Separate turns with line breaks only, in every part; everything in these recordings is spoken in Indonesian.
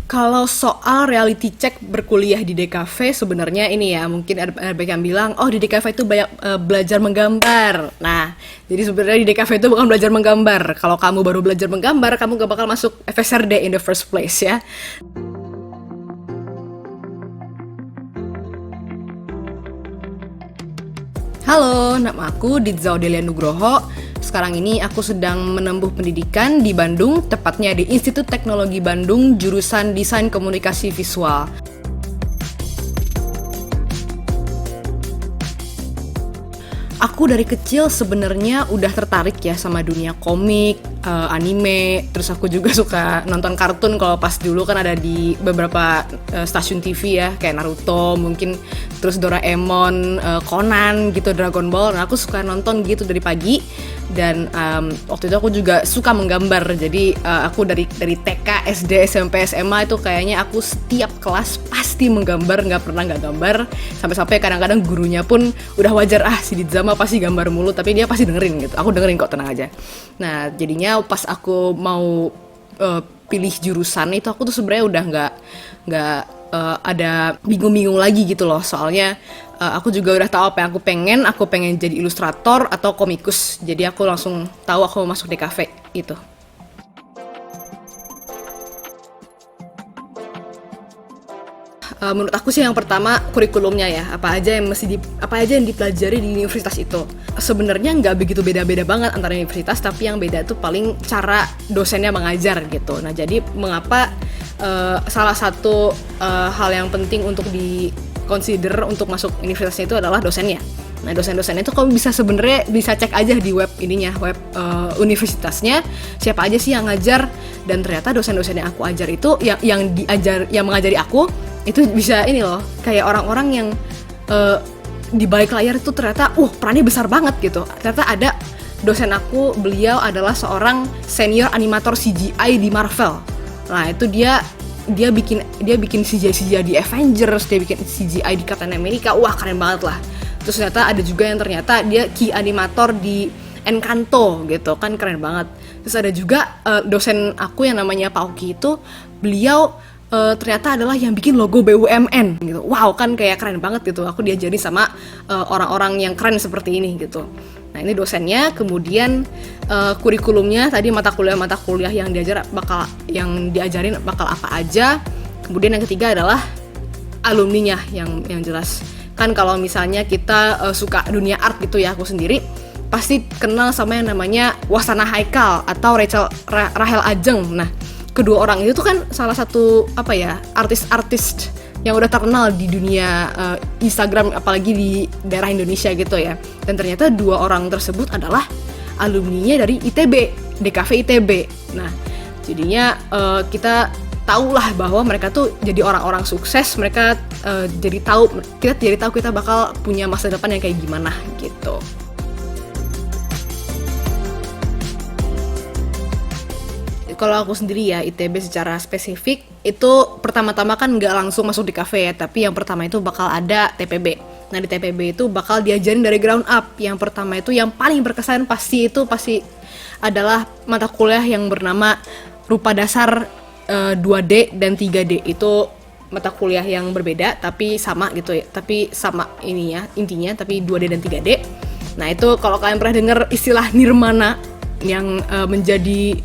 Kalau soal reality check berkuliah di DKV sebenarnya ini ya, mungkin ada banyak yang bilang, oh di DKV itu banyak belajar menggambar. Nah, jadi sebenarnya di DKV itu bukan belajar menggambar. Kalau kamu baru belajar menggambar, kamu gak bakal masuk FSRD in the first place ya. Halo, nama aku Ditza Odelia Nugroho. Sekarang ini aku sedang menempuh pendidikan di Bandung, tepatnya di Institut Teknologi Bandung, jurusan Desain Komunikasi Visual. Aku dari kecil sebenarnya udah tertarik ya sama dunia komik, anime, terus aku juga suka nonton kartun kalau pas dulu kan ada di beberapa stasiun TV ya, kayak Naruto mungkin, terus Doraemon, Conan gitu, Dragon Ball. Nah, aku suka nonton gitu dari pagi. Dan waktu itu aku juga suka menggambar. Jadi aku dari TK, SD, SMP, SMA itu kayaknya aku setiap kelas pasti menggambar, nggak pernah nggak gambar. Sampai-sampai kadang-kadang gurunya pun udah wajar, si Ditza mah pasti gambar mulu, tapi dia pasti dengerin gitu. Aku dengerin kok, tenang aja. Nah, jadinya pas aku mau pilih jurusan itu, aku tuh sebenarnya udah nggak ada bingung-bingung lagi gitu loh. Soalnya aku juga udah tahu apa yang aku pengen jadi ilustrator atau komikus. Jadi aku langsung tahu aku mau masuk DKV gitu. Menurut aku sih yang pertama kurikulumnya ya, apa aja yang dipelajari di universitas itu. Sebenarnya nggak begitu beda-beda banget antara universitas, tapi yang beda itu paling cara dosennya mengajar gitu. Nah, jadi mengapa salah satu hal yang penting untuk di-consider untuk masuk universitasnya itu adalah dosennya. Nah, dosen-dosennya itu kamu sebenarnya bisa cek aja di web universitasnya, siapa aja sih yang ngajar. Dan ternyata dosen-dosen yang aku ajar itu yang mengajari aku itu bisa ini loh, kayak orang-orang yang di balik layar itu ternyata perannya besar banget gitu. Ternyata ada dosen aku, beliau adalah seorang senior animator CGI di Marvel. Nah, itu dia bikin CGI di Avengers, dia bikin CGI di Captain America. Wah, keren banget lah. Terus ternyata ada juga yang ternyata dia key animator di Encanto gitu, kan keren banget. Terus ada juga dosen aku yang namanya Pak Oki itu, beliau ternyata adalah yang bikin logo BUMN gitu. Wow, kan kayak keren banget gitu. Aku diajari sama orang-orang yang keren seperti ini gitu. Nah, ini dosennya. Kemudian kurikulumnya tadi mata kuliah yang diajarin bakal apa aja. Kemudian yang ketiga adalah alumninya yang jelas. Kan kalau misalnya kita suka dunia art gitu ya, aku sendiri pasti kenal sama yang namanya Wasana Haikal atau Rahel Ajeng. Nah, kedua orang itu tuh kan salah satu artis-artis yang udah terkenal di dunia Instagram, apalagi di daerah Indonesia gitu ya. Dan ternyata dua orang tersebut adalah alumninya dari ITB, DKV ITB. Nah, jadinya kita tahulah bahwa mereka tuh jadi orang-orang sukses. Mereka kita jadi tahu kita bakal punya masa depan yang kayak gimana gitu. Kalau aku sendiri ya, ITB secara spesifik itu pertama-tama kan nggak langsung masuk di kafe ya, tapi yang pertama itu bakal ada TPB. Nah, di TPB itu bakal diajarin dari ground up. Yang pertama itu yang paling berkesan pasti adalah mata kuliah yang bernama Rupa Dasar 2D dan 3D. Itu mata kuliah yang berbeda tapi sama gitu ya. Tapi sama ini ya intinya, tapi 2D dan 3D. Nah, itu kalau kalian pernah dengar istilah nirmana yang menjadi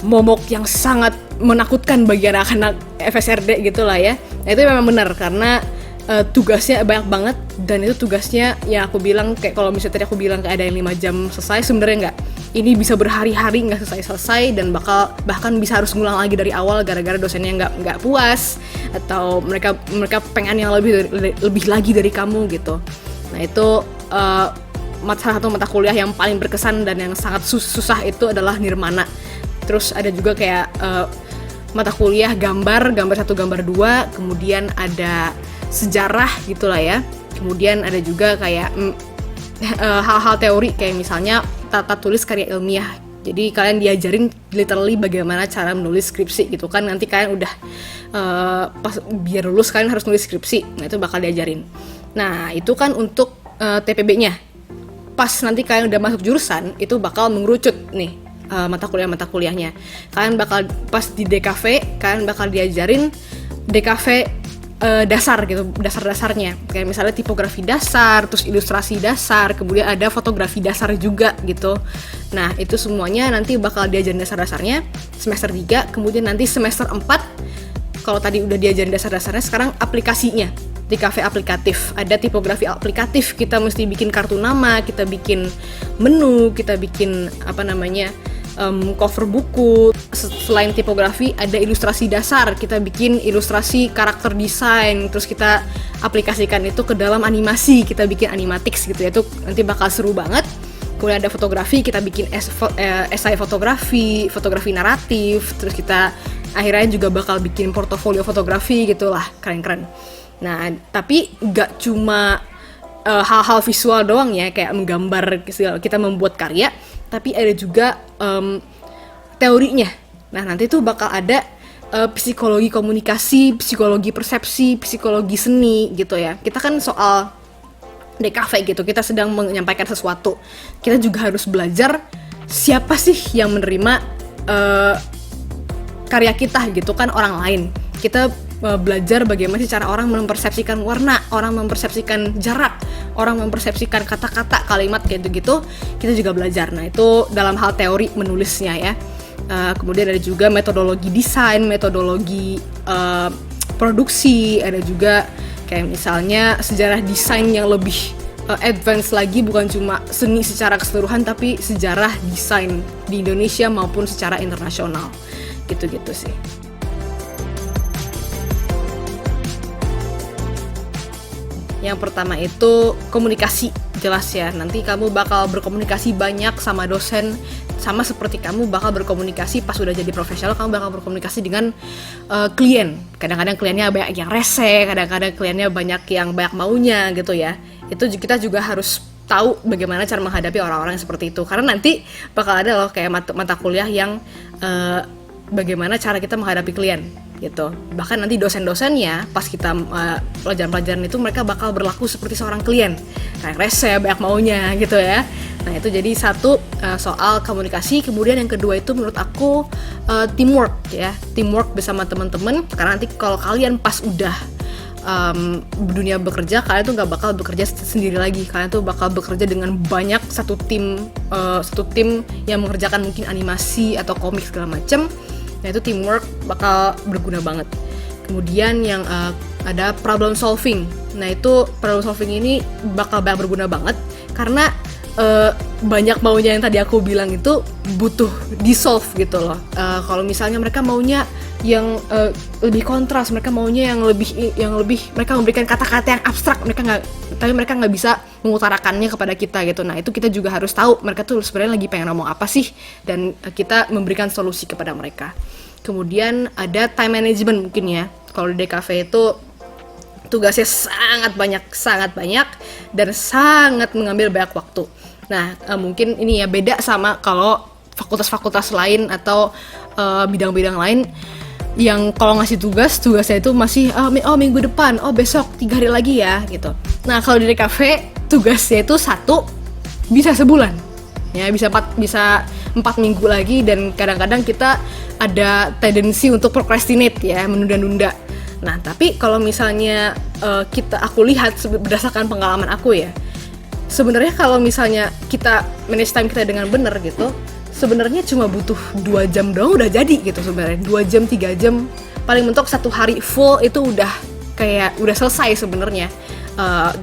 momok yang sangat menakutkan bagi anak-anak FSRD gitulah ya. Nah, itu memang benar karena tugasnya banyak banget, dan itu tugasnya yang aku bilang kayak kalau misalnya tadi aku bilang kayak ada yang 5 jam selesai, sebenarnya enggak. Ini bisa berhari-hari nggak selesai dan bahkan bisa harus ngulang lagi dari awal gara-gara dosennya nggak puas atau mereka pengen yang lebih lagi dari kamu gitu. Nah, itu salah satu mata kuliah yang paling berkesan dan yang sangat susah itu adalah nirmana. Terus ada juga kayak mata kuliah gambar 1, gambar 2, kemudian ada sejarah gitulah ya. Kemudian ada juga kayak hal-hal teori kayak misalnya tata tulis karya ilmiah. Jadi kalian diajarin literally bagaimana cara menulis skripsi gitu kan. Nanti kalian udah biar lulus kalian harus nulis skripsi. Nah, itu bakal diajarin. Nah, itu kan untuk TPB-nya. Pas nanti kalian udah masuk jurusan, itu bakal mengerucut nih mata kuliahnya. Kalian bakal pas di DKV, kalian bakal diajarin DKV dasar gitu, dasar-dasarnya. Kayak misalnya tipografi dasar, terus ilustrasi dasar, kemudian ada fotografi dasar juga gitu. Nah, itu semuanya nanti bakal diajarin dasar-dasarnya semester 3, kemudian nanti semester 4 kalau tadi udah diajarin dasar-dasarnya, sekarang aplikasinya. Di kafe aplikatif, ada tipografi aplikatif, kita mesti bikin kartu nama, kita bikin menu, kita bikin cover buku. Selain tipografi ada ilustrasi dasar, kita bikin ilustrasi karakter desain, terus kita aplikasikan itu ke dalam animasi, kita bikin animatics gitu ya, itu nanti bakal seru banget. Kemudian ada fotografi, kita bikin esai fotografi naratif, terus kita akhirnya juga bakal bikin portofolio fotografi gitulah, keren-keren. Nah, tapi gak cuma hal-hal visual doang ya, kayak menggambar, kita membuat karya, tapi ada juga teorinya. Nah, nanti tuh bakal ada psikologi komunikasi, psikologi persepsi, psikologi seni gitu ya. Kita kan soal DKV gitu, kita sedang menyampaikan sesuatu. Kita juga harus belajar siapa sih yang menerima karya kita gitu kan, orang lain. Kita belajar bagaimana sih cara orang mempersepsikan warna, orang mempersepsikan jarak, orang mempersepsikan kata-kata, kalimat kayak gitu. Kita juga belajar. Nah, itu dalam hal teori menulisnya ya. Kemudian ada juga metodologi desain, metodologi produksi, ada juga kayak misalnya sejarah desain yang lebih advance lagi, bukan cuma seni secara keseluruhan tapi sejarah desain di Indonesia maupun secara internasional. Gitu-gitu sih. Yang pertama itu komunikasi, jelas ya. Nanti kamu bakal berkomunikasi banyak sama dosen, sama seperti kamu bakal berkomunikasi pas udah jadi profesional, kamu bakal berkomunikasi dengan klien. Kadang-kadang kliennya banyak yang rese, kadang-kadang kliennya banyak yang banyak maunya gitu ya. Itu kita juga harus tahu bagaimana cara menghadapi orang-orang yang seperti itu. Karena nanti bakal ada loh kayak mata kuliah yang bagaimana cara kita menghadapi klien gitu. Bahkan nanti dosen-dosennya pas kita pelajaran-pelajaran itu mereka bakal berlaku seperti seorang klien, kayak rese, banyak maunya gitu ya. Nah, itu jadi satu soal komunikasi. Kemudian yang kedua itu menurut aku teamwork ya, teamwork bersama teman-teman. Karena nanti kalau kalian pas udah dunia bekerja, kalian tuh nggak bakal bekerja sendiri lagi, kalian tuh bakal bekerja dengan banyak satu tim yang mengerjakan mungkin animasi atau komik segala macam. Nah, itu teamwork bakal berguna banget. Kemudian yang ada problem solving. Nah, itu problem solving ini bakal berguna banget karena banyak maunya yang tadi aku bilang itu butuh di-solve gitu loh. Kalau misalnya mereka maunya yang lebih kontras, mereka maunya yang lebih mereka memberikan kata-kata yang abstrak, tapi mereka nggak bisa mengutarakannya kepada kita gitu. Nah, itu kita juga harus tahu mereka tuh sebenarnya lagi pengen ngomong apa sih, dan kita memberikan solusi kepada mereka. Kemudian ada time management mungkin ya. Kalau di DKV itu tugasnya sangat banyak dan sangat mengambil banyak waktu. Nah, mungkin ini ya beda sama kalau fakultas-fakultas lain atau bidang-bidang lain yang kalau ngasih tugasnya itu masih minggu depan, besok 3 hari lagi ya gitu. Nah, kalau di DKV tugasnya itu satu bisa sebulan ya, bisa 4 minggu lagi, dan kadang-kadang kita ada tendensi untuk procrastinate ya, menunda-nunda. Nah, tapi kalau misalnya aku lihat berdasarkan pengalaman aku ya, sebenarnya kalau misalnya kita manage time kita dengan benar gitu, sebenarnya cuma butuh 2 jam doang udah jadi gitu sebenarnya. 2 jam, 3 jam, paling mentok 1 hari full itu udah selesai sebenarnya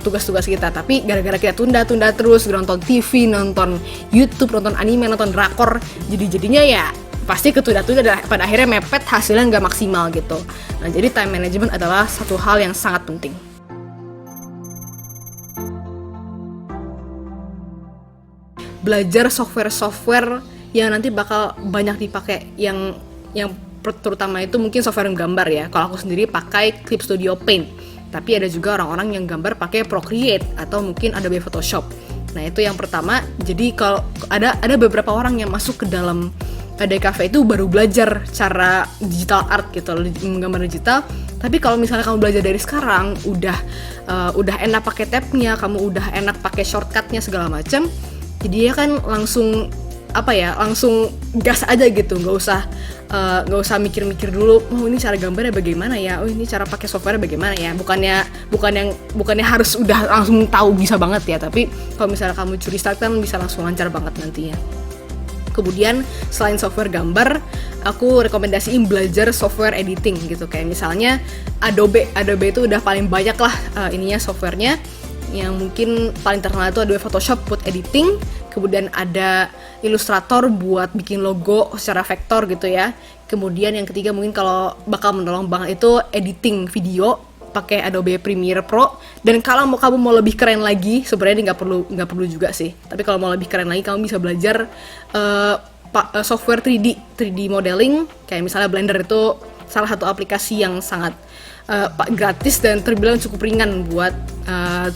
tugas-tugas kita. Tapi gara-gara kita tunda terus, nonton TV, nonton YouTube, nonton anime, nonton drakor, jadinya ya pasti ketunda-tunda dan pada akhirnya mepet, hasilnya nggak maksimal gitu. Nah, jadi time management adalah satu hal yang sangat penting. Belajar software yang nanti bakal banyak dipakai, yang terutama itu mungkin software gambar ya. Kalau aku sendiri pakai Clip Studio Paint, tapi ada juga orang-orang yang gambar pakai Procreate atau mungkin Adobe Photoshop. Nah, itu yang pertama. Jadi kalau ada beberapa orang yang masuk ke dalam DKV itu baru belajar cara digital art gitu, menggambar digital. Tapi kalau misalnya kamu belajar dari sekarang, udah enak pakai tabnya, kamu udah enak pakai shortcutnya segala macam, jadi ya kan langsung apa ya, langsung gas aja gitu, nggak usah mikir-mikir dulu, oh ini cara gambarnya bagaimana ya, oh ini cara pakai software bagaimana ya. Bukannya harus udah langsung tahu bisa banget ya, tapi kalau misalnya kamu curi start kan bisa langsung lancar banget nantinya. Kemudian selain software gambar, aku rekomendasiin belajar software editing gitu, kayak misalnya Adobe itu udah paling banyak lah ininya softwarenya. Yang mungkin paling terkenal itu Adobe Photoshop buat editing, kemudian ada Illustrator buat bikin logo secara vektor gitu ya. Kemudian yang ketiga mungkin kalau bakal menolong banget itu editing video pakai Adobe Premiere Pro. Dan kalau kamu mau lebih keren lagi, sebenarnya nggak perlu juga sih. Tapi kalau mau lebih keren lagi, kamu bisa belajar software 3D modeling, kayak misalnya Blender itu salah satu aplikasi yang sangat gratis dan terbilang cukup ringan buat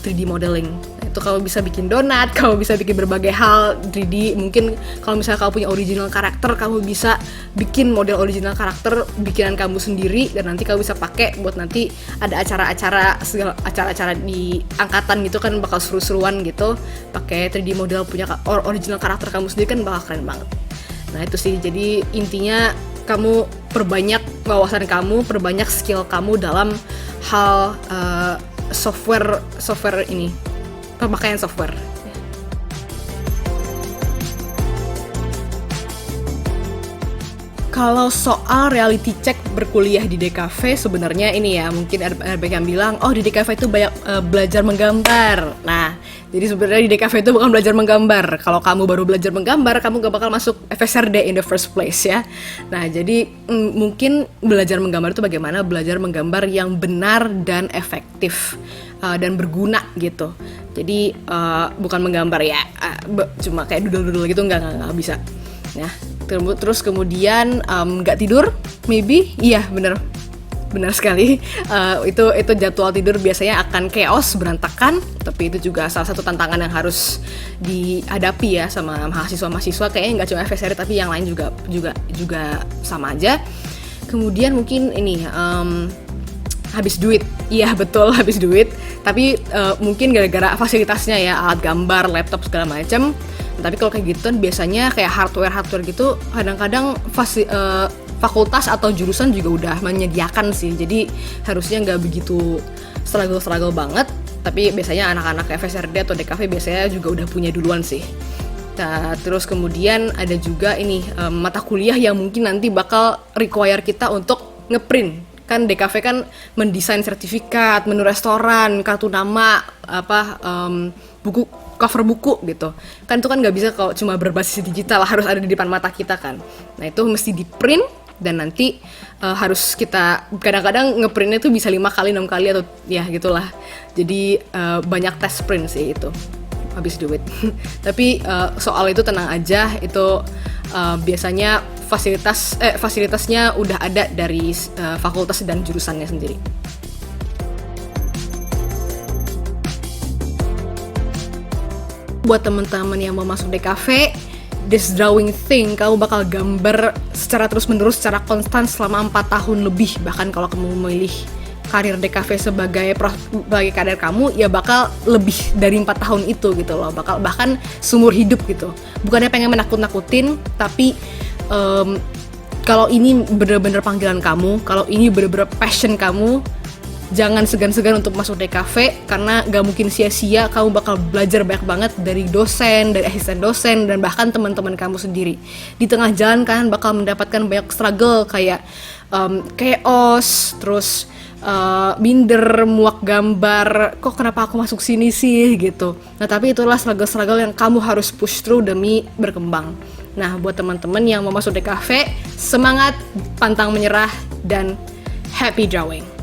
3D modeling. Itu kamu bisa bikin donat, kamu bisa bikin berbagai hal 3D. Mungkin kalau misalnya kamu punya original karakter, kamu bisa bikin model original karakter bikinan kamu sendiri, dan nanti kamu bisa pakai buat nanti ada acara-acara di angkatan gitu kan, bakal seru-seruan gitu. Pakai 3D model punya original karakter kamu sendiri kan bakal keren banget. Nah itu sih, jadi intinya kamu perbanyak wawasan kamu, perbanyak skill kamu dalam hal software ini, pemakaian software. Kalau soal reality check berkuliah di DKV, sebenarnya ini ya, mungkin ada yang bilang, oh di DKV itu banyak belajar menggambar. Nah, jadi sebenarnya di DKV itu bukan belajar menggambar. Kalau kamu baru belajar menggambar, kamu gak bakal masuk FSRD in the first place ya. Nah, jadi mungkin belajar menggambar itu bagaimana? Belajar menggambar yang benar dan efektif dan berguna gitu. Jadi bukan menggambar ya, cuma kayak doodle-doodle gitu, nggak bisa. Nah, terus kemudian nggak tidur, maybe, iya benar sekali. Itu jadwal tidur biasanya akan chaos, berantakan. Tapi itu juga salah satu tantangan yang harus dihadapi ya sama mahasiswa kayaknya nggak cuma FSR tapi yang lain juga sama aja. Kemudian mungkin ini habis duit, iya betul habis duit. Tapi mungkin gara-gara fasilitasnya ya, alat gambar, laptop segala macam. Tapi kalau kayak gitu kan biasanya kayak hardware gitu kadang-kadang fakultas atau jurusan juga udah menyediakan sih. Jadi harusnya nggak begitu struggle banget. Tapi biasanya anak-anak FSRD atau DKV biasanya juga udah punya duluan sih. Nah, terus kemudian ada juga ini mata kuliah yang mungkin nanti bakal require kita untuk ngeprint. Kan DKV kan mendesain sertifikat, menu restoran, kartu nama, buku, cover buku gitu. Kan itu kan nggak bisa kalau cuma berbasis digital, harus ada di depan mata kita kan. Nah itu mesti di print dan nanti harus kita kadang-kadang ngeprintnya tuh bisa 5 kali, 6 kali atau ya gitulah. Jadi banyak tes print sih itu habis duit. Tapi soal itu tenang aja, itu biasanya fasilitasnya udah ada dari fakultas dan jurusannya sendiri. Buat teman-teman yang mau masuk DKV, this drawing thing, kamu bakal gambar secara terus-menerus, secara konstan selama 4 tahun lebih. Bahkan kalau kamu memilih karir DKV sebagai karir kamu, ya bakal lebih dari 4 tahun itu gitu loh. Bahkan seumur hidup gitu. Bukannya pengen menakut-nakutin, tapi kalau ini bener-bener panggilan kamu, kalau ini bener-bener passion kamu, jangan segan-segan untuk masuk DKV, karena gak mungkin sia-sia. Kamu bakal belajar banyak banget dari dosen, dari asisten dosen, dan bahkan teman-teman kamu sendiri. Di tengah jalan kan bakal mendapatkan banyak struggle kayak chaos, terus minder, muak gambar, kok kenapa aku masuk sini sih gitu. Nah tapi itulah struggle yang kamu harus push through demi berkembang. Nah buat teman-teman yang mau masuk DKV, semangat, pantang menyerah, dan happy drawing.